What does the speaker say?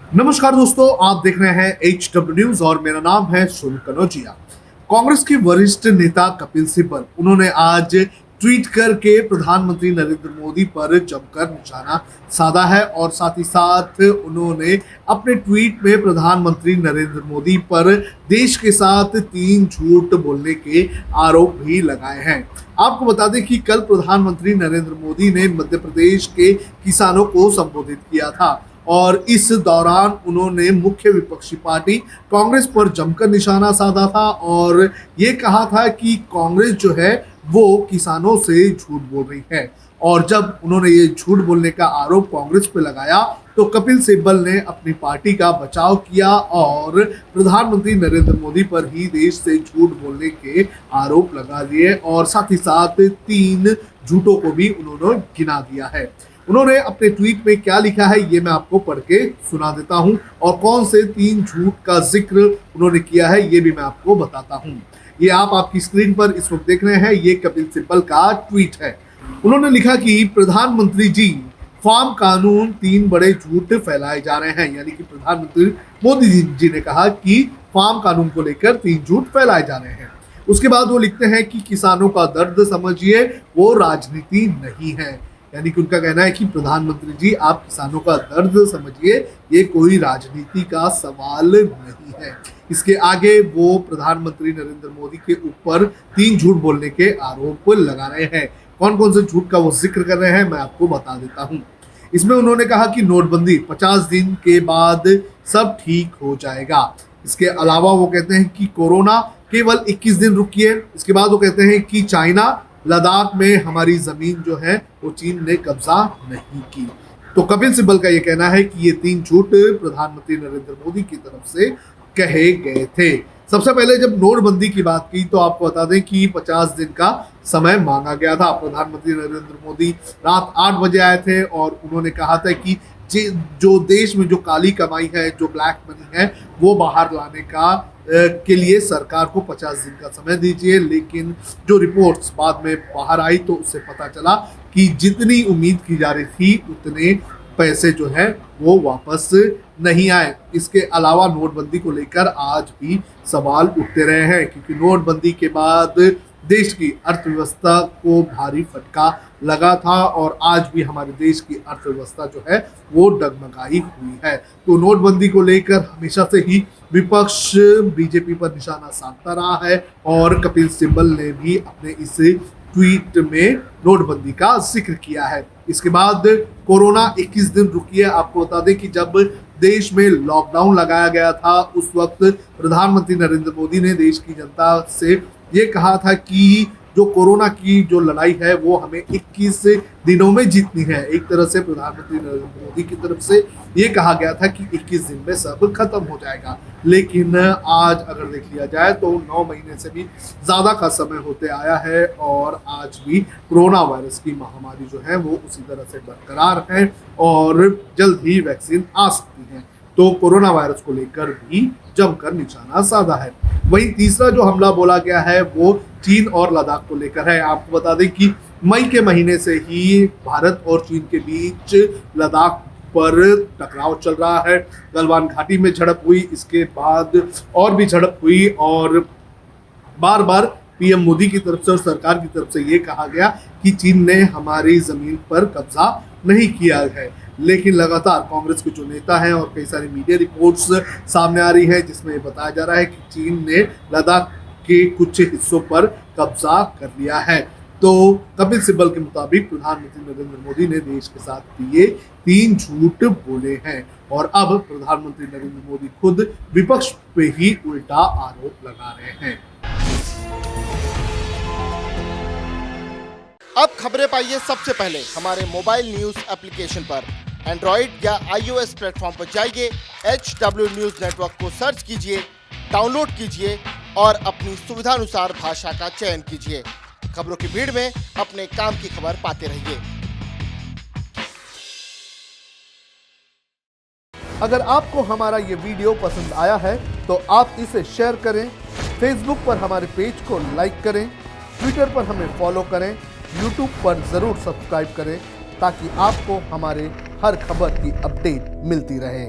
नमस्कार दोस्तों, आप देख रहे हैं HW न्यूज और मेरा नाम है सुनील कनौजिया। कांग्रेस के वरिष्ठ नेता कपिल सिब्बल उन्होंने आज ट्वीट करके प्रधानमंत्री नरेंद्र मोदी पर जमकर निशाना साधा है और साथ ही साथ उन्होंने अपने ट्वीट में प्रधानमंत्री नरेंद्र मोदी पर देश के साथ 3 झूठ बोलने के आरोप भी लगाए हैं। आपको बता दें कि कल प्रधानमंत्री नरेंद्र मोदी ने मध्य प्रदेश के किसानों को संबोधित किया था और इस दौरान उन्होंने मुख्य विपक्षी पार्टी कांग्रेस पर जमकर निशाना साधा था और ये कहा था कि कांग्रेस जो है वो किसानों से झूठ बोल रही है। और जब उन्होंने ये झूठ बोलने का आरोप कांग्रेस पे लगाया तो कपिल सिब्बल ने अपनी पार्टी का बचाव किया और प्रधानमंत्री नरेंद्र मोदी पर ही देश से झूठ बोलने के आरोप लगा दिए और साथ ही साथ 3 झूठों को भी उन्होंने गिना दिया है। उन्होंने अपने ट्वीट में क्या लिखा है ये मैं आपको पढ़ के सुना देता हूं और कौन से 3 झूठ का जिक्र उन्होंने किया है ये भी मैं आपको बताता हूं। ये आप आपकी स्क्रीन पर इस वक्त देख रहे हैं, ये कपिल सिब्बल का ट्वीट है। उन्होंने लिखा कि प्रधानमंत्री जी, फार्म कानून 3 बड़े झूठ फैलाए जा रहे हैं। यानी कि प्रधानमंत्री मोदी जी ने कहा कि फार्म कानून को लेकर 3 झूठ फैलाए जा रहे हैं। उसके बाद वो लिखते हैं कि किसानों का दर्द समझिए, वो राजनीति नहीं है। यानी कि उनका कहना है कि प्रधानमंत्री जी आप किसानों का दर्द समझिए, ये कोई राजनीति का सवाल नहीं है। इसके आगे वो प्रधानमंत्री नरेंद्र मोदी के ऊपर 3 झूठ बोलने के आरोप लगा रहे हैं। कौन कौन से झूठ का वो जिक्र कर रहे हैं मैं आपको बता देता हूँ। इसमें उन्होंने कहा कि नोटबंदी 50 दिन के बाद सब ठीक हो जाएगा। इसके अलावा वो कहते हैं कि कोरोना केवल 21 दिन रुकी है। इसके बाद वो कहते हैं कि चाइना लद्दाख में हमारी जमीन जो है वो चीन ने कब्जा नहीं की। तो कपिल सिब्बल का ये कहना है कि ये 3 झूठ प्रधानमंत्री नरेंद्र मोदी की तरफ से कहे गए थे। सबसे पहले जब नोटबंदी की बात की तो आपको बता दें कि 50 दिन का समय मांगा गया था। प्रधानमंत्री नरेंद्र मोदी रात 8 बजे आए थे और उन्होंने कहा था कि जो देश में जो काली कमाई है, जो ब्लैक मनी है, वो बाहर लाने का के लिए सरकार को 50 दिन का समय दीजिए। लेकिन जो रिपोर्ट्स बाद में बाहर आई तो उससे पता चला कि जितनी उम्मीद की जा रही थी उतने पैसे जो है वो वापस नहीं आए। इसके अलावा नोटबंदी को लेकर आज भी सवाल उठते रहे हैं क्योंकि नोटबंदी के बाद देश की अर्थव्यवस्था को भारी फटका लगा था और आज भी हमारे देश की अर्थव्यवस्था जो है वो डगमगाई हुई है। तो नोटबंदी को लेकर हमेशा से ही विपक्ष बीजेपी पर निशाना साधता रहा है और कपिल सिब्बल ने भी अपने इस ट्वीट में नोटबंदी का जिक्र किया है। इसके बाद कोरोना 21 दिन रुकी है। आपको बता दें कि जब देश में लॉकडाउन लगाया गया था उस वक्त प्रधानमंत्री नरेंद्र मोदी ने देश की जनता से ये कहा था कि जो कोरोना की जो लड़ाई है वो हमें 21 दिनों में जीतनी है। एक तरह से प्रधानमंत्री नरेंद्र मोदी की तरफ से ये कहा गया था कि 21 दिन में सब खत्म हो जाएगा। लेकिन आज अगर देख लिया जाए तो 9 महीने से भी ज़्यादा का समय होते आया है और आज भी कोरोना वायरस की महामारी जो है वो उसी तरह से बरकरार है और जल्द ही वैक्सीन आ सकती है। तो कोरोना वायरस को लेकर भी जमकर निशाना साधा है। वहीं तीसरा जो हमला बोला गया है वो चीन और लद्दाख को लेकर है। आपको बता दें कि मई के महीने से ही भारत और चीन के बीच लद्दाख पर टकराव चल रहा है। गलवान घाटी में झड़प हुई, इसके बाद और भी झड़प हुई और बार बार पीएम मोदी की तरफ से और सरकार की तरफ से ये कहा गया कि चीन ने हमारी जमीन पर कब्जा नहीं किया है। लेकिन लगातार कांग्रेस के जो नेता हैं और कई सारी मीडिया रिपोर्ट्स सामने आ रही है जिसमें बताया जा रहा है कि चीन ने लद्दाख के कुछ हिस्सों पर कब्जा कर लिया है। तो कपिल सिब्बल के मुताबिक प्रधानमंत्री नरेंद्र मोदी ने देश के साथ ये 3 झूठ बोले हैं और अब प्रधानमंत्री नरेंद्र मोदी खुद विपक्ष पे ही उल्टा आरोप लगा रहे हैं। अब खबरें पाइए सबसे पहले हमारे मोबाइल न्यूज एप्लीकेशन पर। एंड्रॉइड या iOS प्लेटफॉर्म पर जाइए, HW न्यूज नेटवर्क को सर्च कीजिए, डाउनलोड कीजिए और अपनी सुविधानुसार भाषा का चयन कीजिए। खबरों की भीड़ में अपने काम की खबर पाते रहिए। अगर आपको हमारा ये वीडियो पसंद आया है तो आप इसे शेयर करें, फेसबुक पर हमारे पेज को लाइक करें, ट्विटर पर हमें फॉलो करें, यूट्यूब पर ज़रूर सब्सक्राइब करें ताकि आपको हमारे हर खबर की अपडेट मिलती रहे।